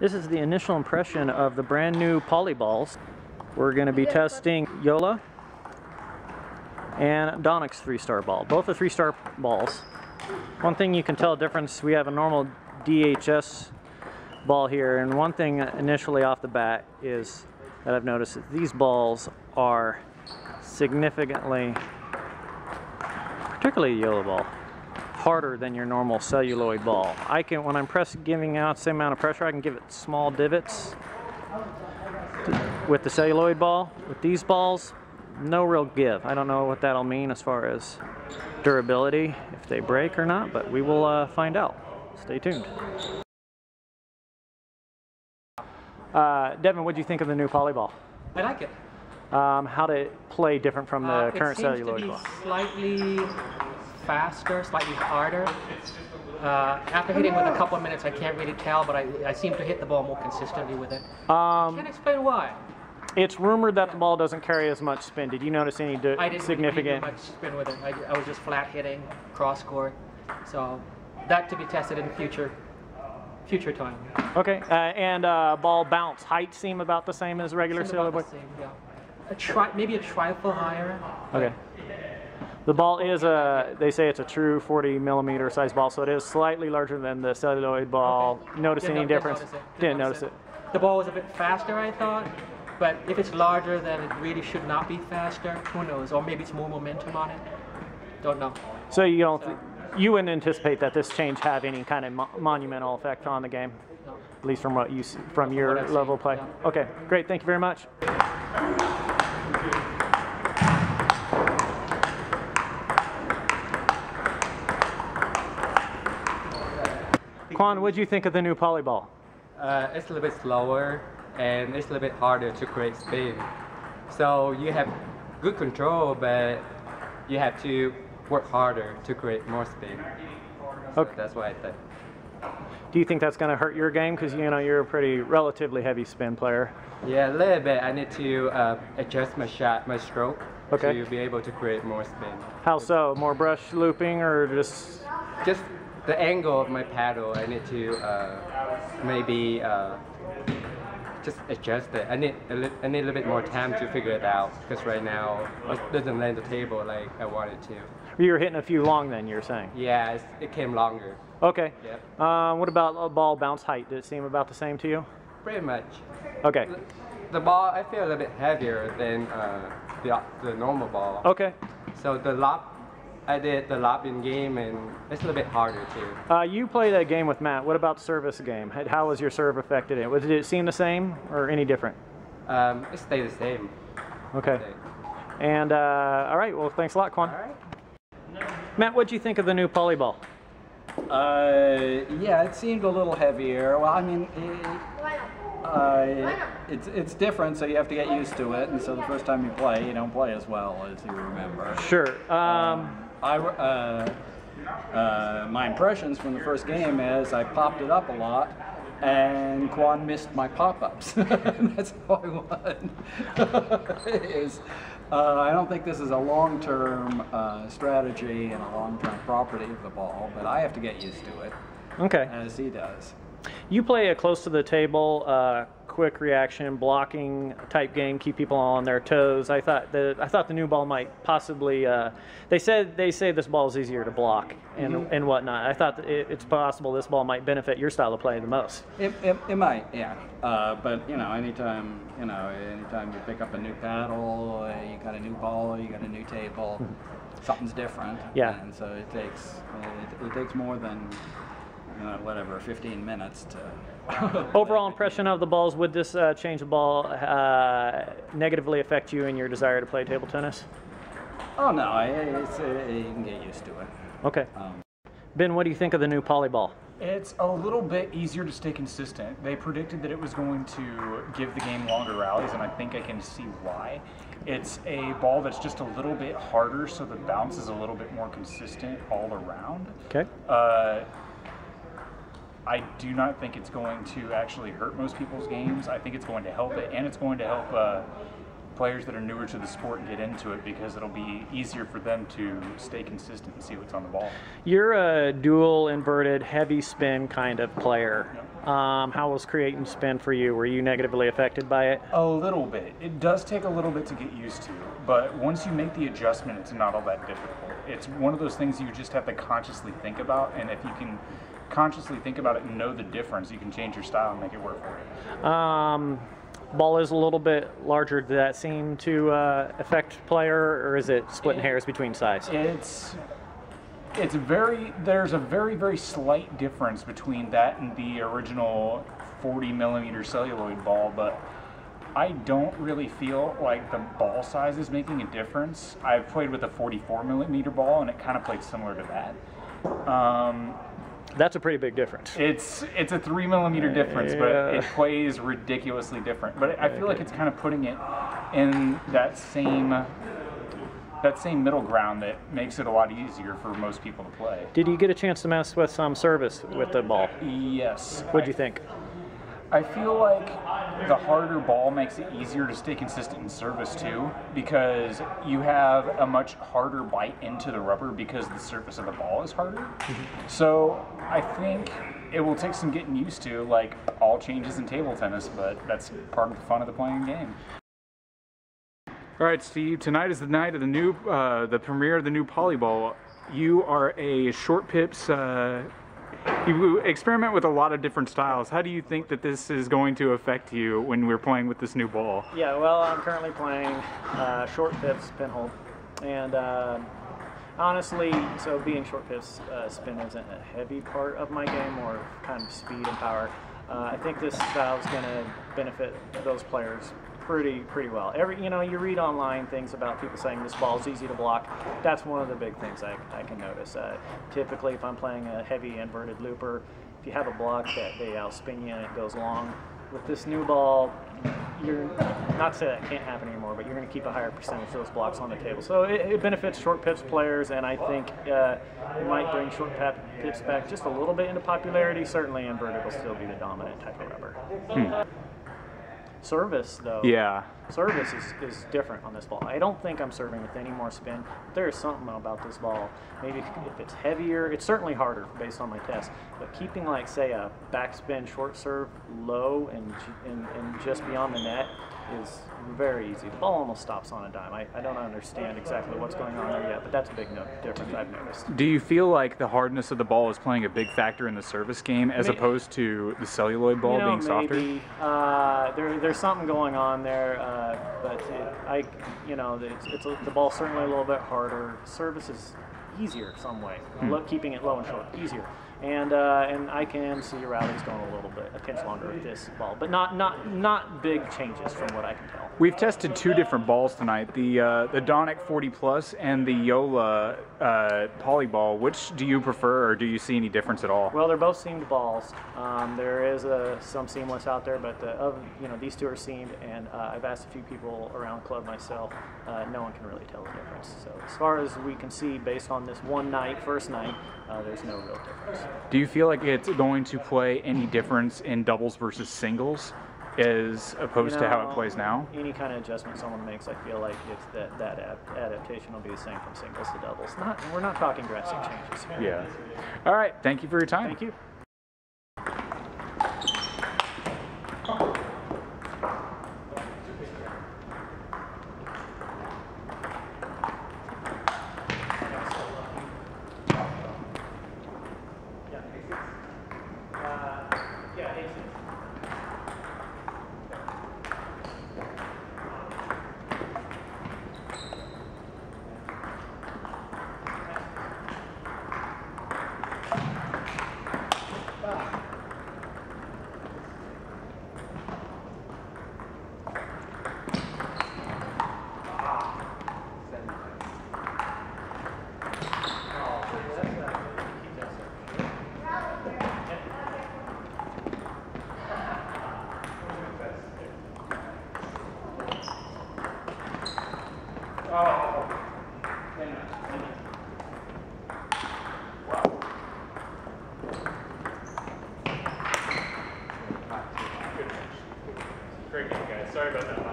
This is the initial impression of the brand new Polyballs. We're going to be testing Yola and Donix 3-star ball. Both are 3-star balls. One thing you can tell difference, we have a normal DHS ball here, and one thing initially off the bat is that I've noticed that these balls are significantly, particularly the Yola ball, harder than your normal celluloid ball. I can, when I'm giving out the same amount of pressure, I can give it small divots with the celluloid ball. With these balls, no real give. I don't know what that'll mean as far as durability, if they break or not, but we will find out. Stay tuned. Devin, what do you think of the new Polyball? I like it. How did it play different from the current celluloid ball? It seems to be slightly faster, slightly harder. After hitting with a couple of minutes, I can't really tell, but I seem to hit the ball more consistently with it. I can't explain why. It's rumored that the ball doesn't carry as much spin. Did you notice any significant? I didn't really do much spin with it. I was just flat hitting, cross court. So that to be tested in future time. Okay, and ball bounce height seem about the same as regular celluloid? Yeah. Maybe a trifle higher. Okay. The ball is they say it's a true 40mm size ball, so it is slightly larger than the celluloid ball. Okay. Notice any difference? Didn't notice it. The ball was a bit faster, I thought, but if it's larger, then it really should not be faster. Who knows? Or maybe it's more momentum on it. Don't know. So you don't, you wouldn't anticipate that this change have any kind of monumental effect on the game, No. at least from what you see, from your level of play. Yeah. Okay, great. Thank you very much. Quan, what do you think of the new Polyball? It's a little bit slower and it's a little bit harder to create spin. So you have good control, but you have to work harder to create more spin. So Okay. that's what I think. Do you think that's going to hurt your game? Because you know you're a pretty relatively heavy spin player. Yeah, a little bit. I need to adjust my shot, my stroke, Okay. to be able to create more spin. How so? More brush looping or just? Just the angle of my paddle, I need to maybe just adjust it. I need a little bit more time to figure it out, because right now it doesn't land the table like I want it to. You were hitting a few long then, you're saying? Yeah, it came longer. Okay. Yep. What about ball bounce height? Did it seem about the same to you? Pretty much. Okay. The ball, I feel a little bit heavier than the normal ball. Okay. So the lob, I did the lob in game, and it's a little bit harder too. You played a game with Matt. What about the service game? How was your serve affected in it? Did it seem the same or any different? It stayed the same. Okay. And all right. Well, thanks a lot, Quan. All right. Matt, what do you think of the new Polyball? Yeah, it seemed a little heavier. Well, I mean, it's different, so you have to get used to it. And so the first time you play, you don't play as well as you remember. Sure. My impressions from the first game is I popped it up a lot, and Quan missed my pop-ups. That's how I won. I don't think this is a long-term strategy and a long-term property of the ball, but I have to get used to it, Okay. as he does. You play a close to the table, quick reaction, blocking type game, keep people on their toes. I thought the new ball might possibly. They say this ball is easier to block and whatnot. I thought that it's possible this ball might benefit your style of play the most. It might, yeah. But anytime you pick up a new paddle, you got a new ball, you got a new table, something's different. Yeah. And so it takes more than 15 minutes to. Overall impression of the balls, would this change the ball negatively affect you in your desire to play table tennis? Oh no, you can get used to it. Okay. Ben, what do you think of the new Polyball? It's a little bit easier to stay consistent. They predicted that it was going to give the game longer rallies, and I think I can see why. It's a ball that's just a little bit harder, so the bounce is a little bit more consistent all around. Okay. I do not think it's going to actually hurt most people's games. I think it's going to help it, and it's going to help players that are newer to the sport get into it because it'll be easier for them to stay consistent and see what's on the ball. You're a dual inverted heavy spin kind of player. How was creating spin for you? Were you negatively affected by it? A little bit. It does take a little bit to get used to, but once you make the adjustment, it's not all that difficult. It's one of those things you just have to consciously think about, and if you can consciously think about it and know the difference, you can change your style and make it work for you. Ball is a little bit larger. Did that seem to affect player, or is it splitting hairs between size? There's a very, very slight difference between that and the original 40 millimeter celluloid ball, but I don't really feel like the ball size is making a difference. I've played with a 44 millimeter ball and it kind of played similar to that. That's a pretty big difference. It's a 3 millimeter difference, but it plays ridiculously different. But I feel like it's kind of putting it in that same middle ground that makes it a lot easier for most people to play. Did you get a chance to mess with some service with the ball? Yes. What'd you think? I feel like the harder ball makes it easier to stay consistent in service too, because you have a much harder bite into the rubber because the surface of the ball is harder. So I think it will take some getting used to, like all changes in table tennis, but that's part of the fun of the playing game. All right, Steve, tonight is the night of the premiere of the new Polyball. You are a short pips, you experiment with a lot of different styles. How do you think that this is going to affect you when we're playing with this new ball? Yeah, well, I'm currently playing short pips pinhole, and honestly, so being short pips spin isn't a heavy part of my game, or kind of speed and power. I think this style is going to benefit those players pretty well. You read online things about people saying this ball is easy to block. That's one of the big things I can notice. Typically, if I'm playing a heavy inverted looper, if you have a block that they outspin you and it goes long, with this new ball, you're not to say that can't happen anymore, but you're going to keep a higher percentage of those blocks on the table. So it benefits short pips players, and I think it might bring short pips back just a little bit into popularity. Certainly, inverted will still be the dominant type of rubber. Service, though. Yeah. Service is different on this ball. I don't think I'm serving with any more spin. But there is something about this ball. Maybe if it's heavier, it's certainly harder based on my test. But keeping, like, say, a backspin short serve low and just beyond the net is very easy. The ball almost stops on a dime. I don't understand exactly what's going on there yet, but that's a big difference I've noticed. Do you feel like the hardness of the ball is playing a big factor in the service game as opposed to the celluloid ball being softer? Maybe. There's something going on there, but the ball's certainly a little bit harder. Service is easier some way. Keeping it low and short, easier. And I can see your rallies going a little bit, a pinch longer with this ball, but not big changes from what I can tell. We've tested two different balls tonight, the Donic 40 Plus and the Yola Polyball. Which do you prefer, or do you see any difference at all? Well, they're both seamed balls. There is some seamless out there, but these two are seamed, and I've asked a few people around club myself. No one can really tell the difference. So as far as we can see, based on this first night, there's no real difference. Do you feel like it's going to play any difference in doubles versus singles as opposed to how it plays now? Any kind of adjustment someone makes, I feel like that adaptation will be the same from singles to doubles. We're not talking drastic changes here. Yeah. All right. Thank you for your time. Thank you. Great game, guys. Sorry about that.